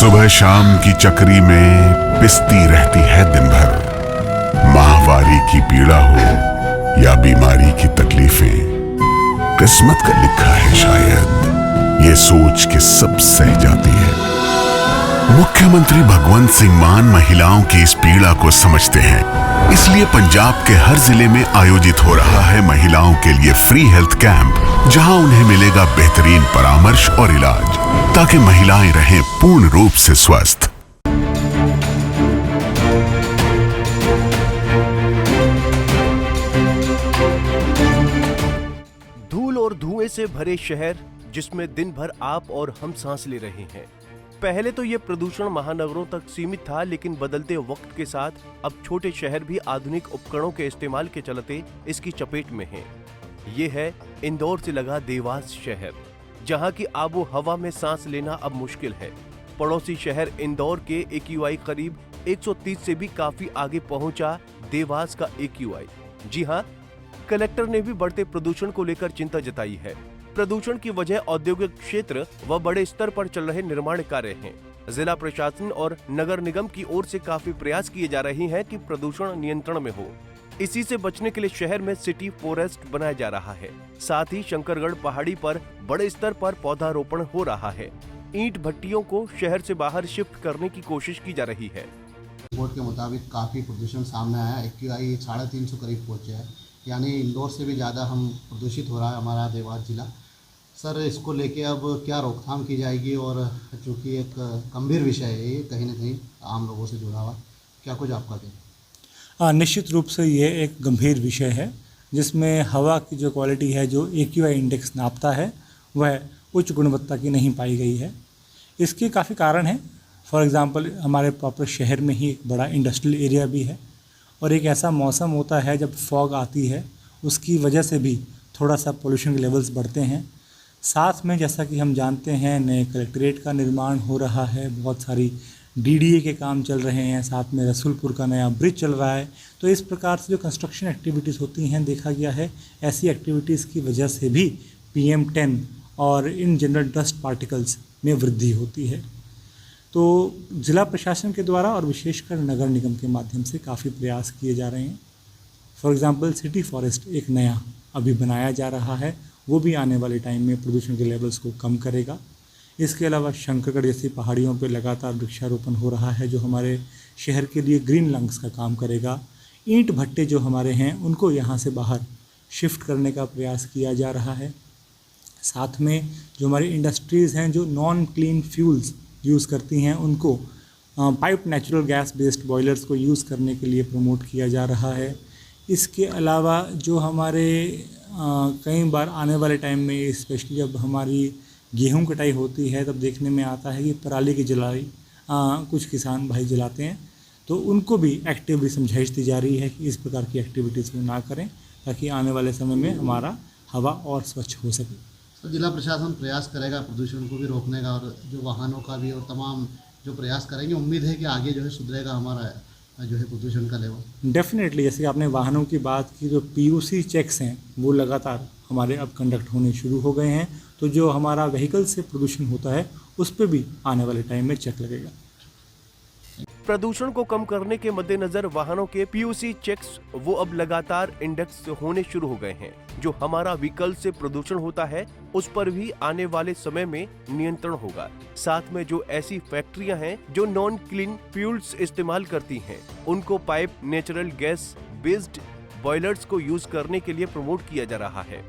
सुबह शाम की चक्री में पिसती रहती है दिन भर। माहवारी की पीड़ा हो या बीमारी की तकलीफें, किस्मत का लिखा है शायद, ये सोच के सब सह जाती है। मुख्यमंत्री भगवंत सिंह मान महिलाओं की इस पीड़ा को समझते हैं, इसलिए पंजाब के हर जिले में आयोजित हो रहा है महिलाओं के लिए फ्री हेल्थ कैंप, जहां उन्हें मिलेगा बेहतरीन परामर्श और इलाज, ताकि महिलाएं रहें पूर्ण रूप से स्वस्थ। धूल और धुएं से भरे शहर, जिसमें दिन भर आप और हम सांस ले रहे हैं। पहले तो ये प्रदूषण महानगरों तक सीमित था, लेकिन बदलते वक्त के साथ अब छोटे शहर भी आधुनिक उपकरणों के इस्तेमाल के चलते इसकी चपेट में हैं। ये है इंदौर से लगा देवास शहर, जहां की आबो हवा में सांस लेना अब मुश्किल है। पड़ोसी शहर इंदौर के AQI करीब 130 से भी काफी आगे पहुंचा देवास का AQI। जी हां, कलेक्टर ने भी बढ़ते प्रदूषण को लेकर चिंता जताई है। प्रदूषण की वजह औद्योगिक क्षेत्र व बड़े स्तर पर चल रहे निर्माण कार्य हैं। जिला प्रशासन और नगर निगम की ओर से काफी प्रयास किए जा रहे हैं कि प्रदूषण नियंत्रण में हो। इसी से बचने के लिए शहर में सिटी फॉरेस्ट बनाया जा रहा है। साथ ही शंकरगढ़ पहाड़ी पर बड़े स्तर पर पौधारोपण हो रहा है। ईंट भट्टियों को शहर से बाहर शिफ्ट करने की कोशिश की जा रही है। रिपोर्ट के मुताबिक काफ़ी प्रदूषण सामने आया। AQI 350 करीब पहुँचा है, यानी इंदौर से भी ज़्यादा हम प्रदूषित हो रहा है हमारा देवास जिला। सर, इसको लेके अब क्या रोकथाम की जाएगी? और चूँकि एक गंभीर विषय है ये, कहीं ना कहीं आम लोगों से जुड़ा हुआ, क्या कुछ आपका कहना? निश्चित रूप से ये एक गंभीर विषय है, जिसमें हवा की जो क्वालिटी है, जो AQI इंडेक्स नापता है, वह उच्च गुणवत्ता की नहीं पाई गई है। इसके काफ़ी कारण हैं। फॉर एग्ज़ाम्पल, हमारे प्रॉपर शहर में ही एक बड़ा इंडस्ट्रियल एरिया भी है, और एक ऐसा मौसम होता है जब फॉग आती है, उसकी वजह से भी थोड़ा सा पोल्यूशन के लेवल्स बढ़ते हैं। साथ में जैसा कि हम जानते हैं, नए कलेक्ट्रेट का निर्माण हो रहा है, बहुत सारी DDA के काम चल रहे हैं, साथ में रसूलपुर का नया ब्रिज चल रहा है। तो इस प्रकार से जो कंस्ट्रक्शन एक्टिविटीज़ होती हैं, देखा गया है ऐसी एक्टिविटीज़ की वजह से भी PM10 और इन जनरल डस्ट पार्टिकल्स में वृद्धि होती है। तो ज़िला प्रशासन के द्वारा और विशेषकर नगर निगम के माध्यम से काफ़ी प्रयास किए जा रहे हैं। फॉर एग्ज़ाम्पल, सिटी फॉरेस्ट एक नया अभी बनाया जा रहा है, वो भी आने वाले टाइम में प्रदूषण के लेवल्स को कम करेगा। इसके अलावा शंकरगढ़ जैसी पहाड़ियों पर लगातार वृक्षारोपण हो रहा है, जो हमारे शहर के लिए ग्रीन लंग्स का काम करेगा। ईंट भट्टे जो हमारे हैं, उनको यहाँ से बाहर शिफ्ट करने का प्रयास किया जा रहा है। साथ में जो हमारी इंडस्ट्रीज़ हैं, जो नॉन क्लीन फ्यूल्स यूज़ करती हैं, उनको pipe natural gas based boilers को यूज़ करने के लिए प्रमोट किया जा रहा है। इसके अलावा जो हमारे कई बार आने वाले टाइम में, स्पेशली जब हमारी गेहूं कटाई होती है, तब देखने में आता है कि पराली की जलाई कुछ किसान भाई जलाते हैं, तो उनको भी एक्टिवली समझाइश दी जा रही है कि इस प्रकार की एक्टिविटीज़ को ना करें, ताकि आने वाले समय में हमारा हवा और स्वच्छ हो सके। तो जिला प्रशासन प्रयास करेगा प्रदूषण को भी रोकने का, और जो वाहनों का भी, और तमाम जो प्रयास करेंगे। उम्मीद है कि आगे जो है सुधरेगा हमारा जो है प्रदूषण का लेवल। डेफिनेटली, जैसे आपने वाहनों की बात की, जो PUC चेक्स हैं वो लगातार हमारे अब कंडक्ट होने शुरू हो गए हैं। तो जो हमारा व्हीकल से प्रदूषण होता है, उस पर भी आने वाले टाइम में चेक लगेगा। प्रदूषण को कम करने के मद्देनजर वाहनों के PUC चेक्स वो अब लगातार इंडेक्स होने शुरू हो गए हैं। जो हमारा व्हीकल से प्रदूषण होता है, उस पर भी आने वाले समय में नियंत्रण होगा। साथ में जो ऐसी फैक्ट्रियां हैं जो नॉन क्लीन फ्यूल्स इस्तेमाल करती हैं, उनको pipe natural gas based boilers को यूज करने के लिए प्रमोट किया जा रहा है।